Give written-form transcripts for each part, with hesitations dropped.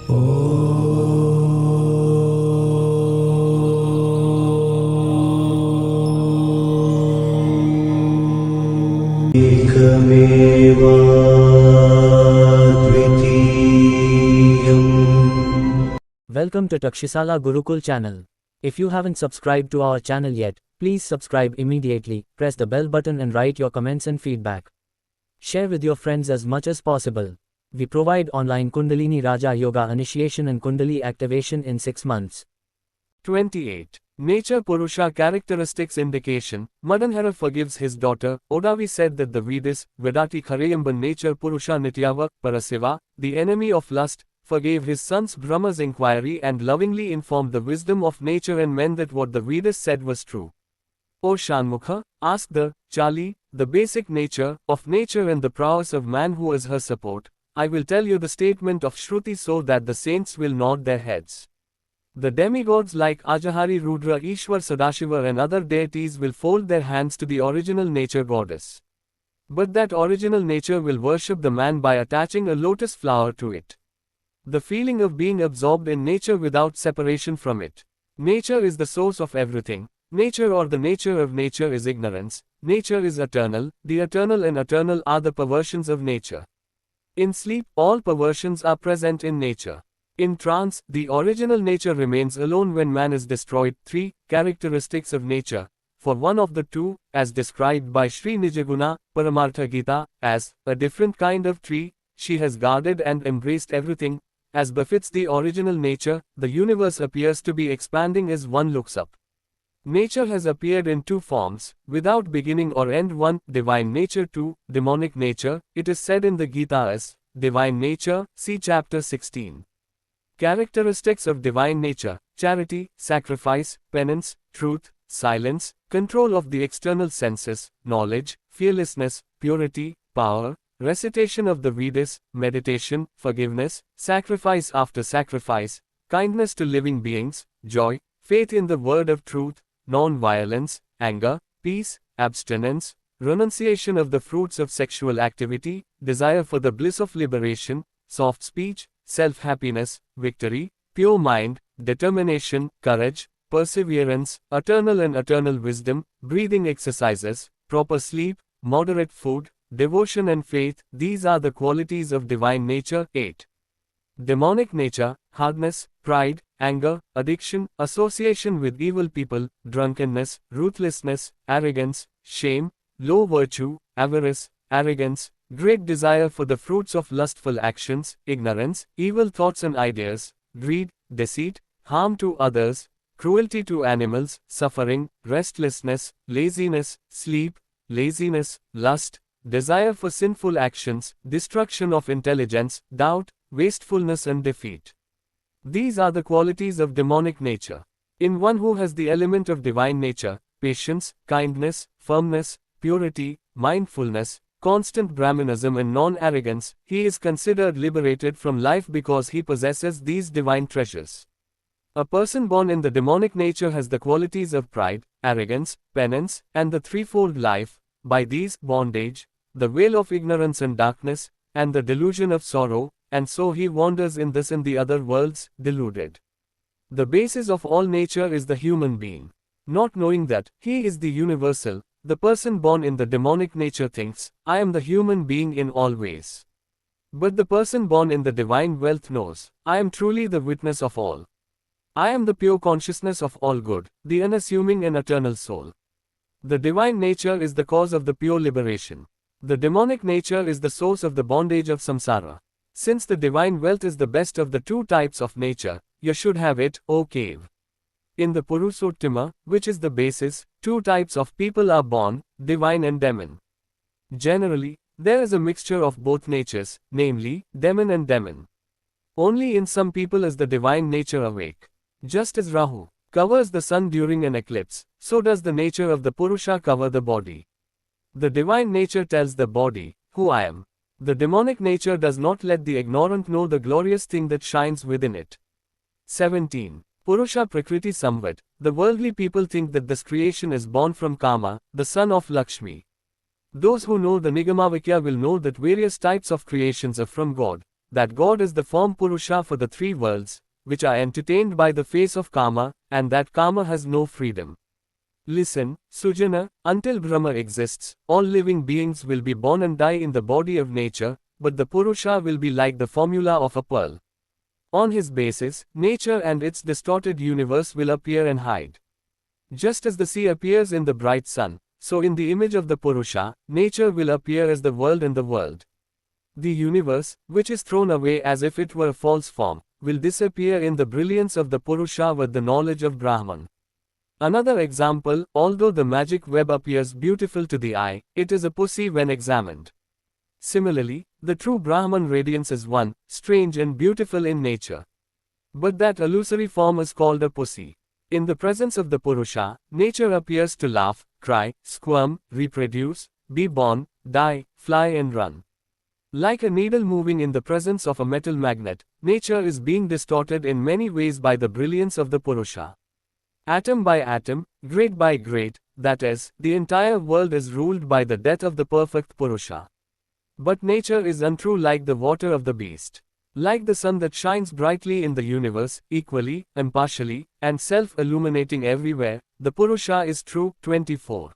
Welcome to Takshashila Gurukul channel. If you haven't subscribed to our channel yet, please subscribe immediately, press the bell button and write your comments and feedback. Share with your friends as much as possible. We provide online Kundalini Raja Yoga initiation and Kundalini activation in 6 months. 28. Nature Purusha Characteristics Indication. Madanhara forgives his daughter. Odavi said that the Vedas, Vedati Kharayamban Nature Purusha Nityava, Parasiva, the enemy of lust, forgave his son's Brahma's inquiry and lovingly informed the wisdom of nature and men that what the Vedas said was true. O Shanmukha, ask the Chali, the basic nature of nature and the prowess of man who is her support. I will tell you the statement of Shruti so that the saints will nod their heads. The demigods like Ajahari Rudra, Ishwar Sadashiva and other deities will fold their hands to the original nature goddess. But that original nature will worship the man by attaching a lotus flower to it. The feeling of being absorbed in nature without separation from it. Nature is the source of everything. Nature or the nature of nature is ignorance. Nature is eternal. The eternal and eternal are the perversions of nature. In sleep, all perversions are present in nature. In trance, the original nature remains alone when man is destroyed. 3. Characteristics of nature. For one of the two, as described by Sri Nijaguna, Paramartha Gita, as a different kind of tree, she has guarded and embraced everything. As befits the original nature, the universe appears to be expanding as one looks up. Nature has appeared in two forms, without beginning or end. 1. Divine nature. 2. Demonic nature. It is said in the Gita as divine nature, see chapter 16. Characteristics of divine nature: charity, sacrifice, penance, truth, silence, control of the external senses, knowledge, fearlessness, purity, power, recitation of the Vedas, meditation, forgiveness, sacrifice after sacrifice, kindness to living beings, joy, faith in the word of truth, non-violence, anger, peace, abstinence, renunciation of the fruits of sexual activity, desire for the bliss of liberation, soft speech, self-happiness, victory, pure mind, determination, courage, perseverance, eternal and eternal wisdom, breathing exercises, proper sleep, moderate food, devotion and faith. These are the qualities of divine nature. 8. Demonic nature: hardness, pride, anger, addiction, association with evil people, drunkenness, ruthlessness, arrogance, shame, low virtue, avarice, arrogance, great desire for the fruits of lustful actions, ignorance, evil thoughts and ideas, greed, deceit, harm to others, cruelty to animals, suffering, restlessness, laziness, sleep, laziness, lust, desire for sinful actions, destruction of intelligence, doubt, wastefulness and defeat. These are the qualities of demonic nature. In one who has the element of divine nature, patience, kindness, firmness, purity, mindfulness, constant Brahmanism and non-arrogance, he is considered liberated from life because he possesses these divine treasures. A person born in the demonic nature has the qualities of pride, arrogance, penance, and the threefold life. By these, bondage, the veil of ignorance and darkness, and the delusion of sorrow, and so he wanders in this and the other worlds, deluded. The basis of all nature is the human being. Not knowing that he is the universal, the person born in the demonic nature thinks, I am the human being in all ways. But the person born in the divine wealth knows, I am truly the witness of all. I am the pure consciousness of all good, the unassuming and eternal soul. The divine nature is the cause of the pure liberation. The demonic nature is the source of the bondage of samsara. Since the divine wealth is the best of the two types of nature, you should have it, O cave. In the Purushottima, which is the basis, two types of people are born, divine and demon. Generally, there is a mixture of both natures, namely, demon and demon. Only in some people is the divine nature awake. Just as Rahu covers the sun during an eclipse, so does the nature of the Purusha cover the body. The divine nature tells the body, who I am. The demonic nature does not let the ignorant know the glorious thing that shines within it. 17. Purusha Prakriti Samvat. The worldly people think that this creation is born from Kama, the son of Lakshmi. Those who know the Nigamavikya will know that various types of creations are from God. that God is the form Purusha for the three worlds, which are entertained by the face of karma, and that karma has no freedom. Listen, Sujana, until Brahma exists, all living beings will be born and die in the body of nature, but the Purusha will be like the formula of a pearl. On his basis, nature and its distorted universe will appear and hide. Just as the sea appears in the bright sun, so in the image of the Purusha, nature will appear as the world and the world. The universe, which is thrown away as if it were a false form, will disappear in the brilliance of the Purusha with the knowledge of Brahman. Another example, although the magic web appears beautiful to the eye, it is a pussy when examined. Similarly, the true Brahman radiance is one, strange and beautiful in nature. But that illusory form is called a pussy. In the presence of the Purusha, nature appears to laugh, cry, squirm, reproduce, be born, die, fly and run. Like a needle moving in the presence of a metal magnet, nature is being distorted in many ways by the brilliance of the Purusha. Atom by atom, grade by grade, that is, the entire world is ruled by the death of the perfect Purusha. But nature is untrue like the water of the beast. Like the sun that shines brightly in the universe, equally, impartially, and self-illuminating everywhere, the Purusha is true. 24.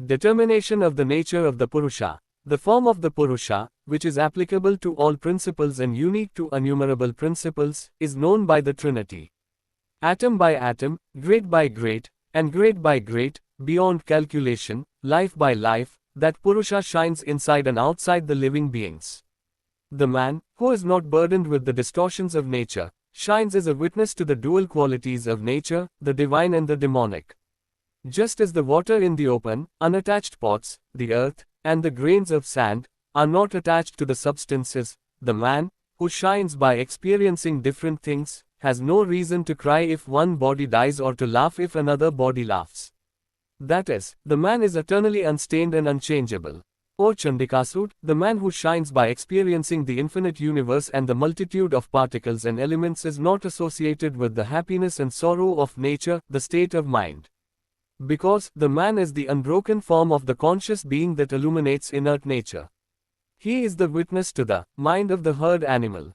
Determination of the nature of the Purusha. The form of the Purusha, which is applicable to all principles and unique to innumerable principles, is known by the Trinity. Atom by atom, grade by grade, and grade by grade, beyond calculation, life by life, that Purusha shines inside and outside the living beings. The man, who is not burdened with the distortions of nature, shines as a witness to the dual qualities of nature, the divine and the demonic. Just as the water in the open, unattached pots, the earth, and the grains of sand, are not attached to the substances, the man, who shines by experiencing different things, has no reason to cry if one body dies or to laugh if another body laughs. That is, the man is eternally unstained and unchangeable. O Chandikasud, the man who shines by experiencing the infinite universe and the multitude of particles and elements is not associated with the happiness and sorrow of nature, the state of mind. Because, the man is the unbroken form of the conscious being that illuminates inert nature. He is the witness to the mind of the herd animal.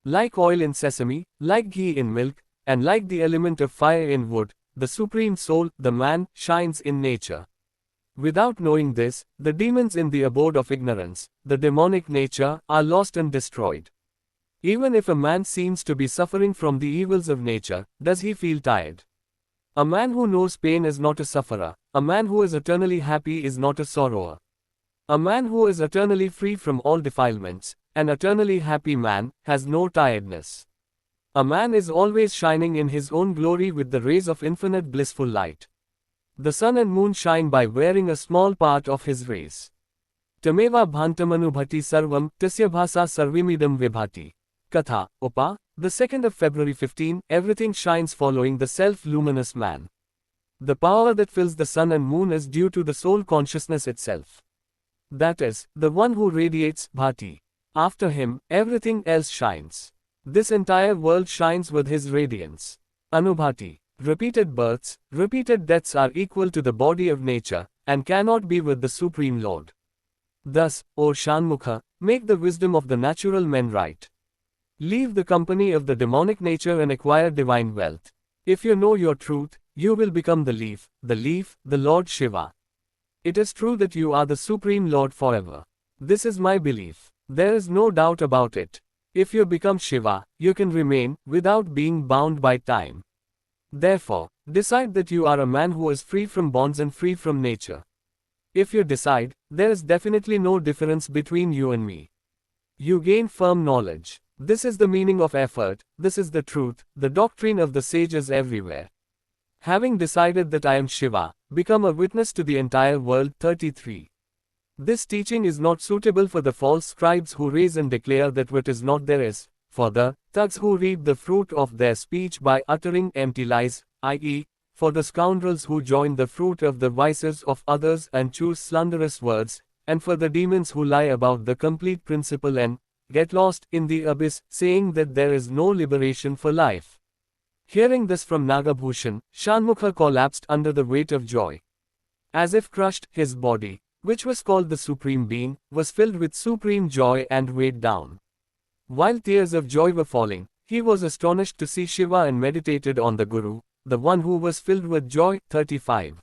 Like oil in sesame, like ghee in milk, and like the element of fire in wood, the supreme soul, the man, shines in nature. Without knowing this, the demons in the abode of ignorance, the demonic nature, are lost and destroyed. Even if a man seems to be suffering from the evils of nature, does he feel tired? A man who knows pain is not a sufferer. A man who is eternally happy is not a sorrower. A man who is eternally free from all defilements, an eternally happy man, has no tiredness. A man is always shining in his own glory with the rays of infinite blissful light. The sun and moon shine by wearing a small part of his rays. Tameva bhantamanubhati sarvam, tasya bhasa sarvimidam vibhati. Katha, Upa, the 2nd of February 15, everything shines following the self-luminous man. The power that fills the sun and moon is due to the soul consciousness itself. That is, the one who radiates, bhati. After him, everything else shines. This entire world shines with his radiance. Anubhati. Repeated births, repeated deaths are equal to the body of nature, and cannot be with the Supreme Lord. Thus, O Shanmukha, make the wisdom of the natural men right. Leave the company of the demonic nature and acquire divine wealth. If you know your truth, you will become the leaf, the Lord Shiva. It is true that you are the Supreme Lord forever. This is my belief. There is no doubt about it. If you become Shiva, you can remain, without being bound by time. Therefore, decide that you are a man who is free from bonds and free from nature. If you decide, there is definitely no difference between you and me. You gain firm knowledge. This is the meaning of effort, this is the truth, the doctrine of the sages everywhere. Having decided that I am Shiva, become a witness to the entire world. 33. This teaching is not suitable for the false scribes who raise and declare that what is not there is, for the thugs who reap the fruit of their speech by uttering empty lies, i.e., for the scoundrels who join the fruit of the vices of others and choose slanderous words, and for the demons who lie about the complete principle and get lost in the abyss, saying that there is no liberation for life. Hearing this from Nagabhushan, Shanmukha collapsed under the weight of joy. As if crushed, his body, which was called the Supreme Being, was filled with supreme joy and weighed down. While tears of joy were falling, he was astonished to see Shiva and meditated on the Guru, the one who was filled with joy. 35.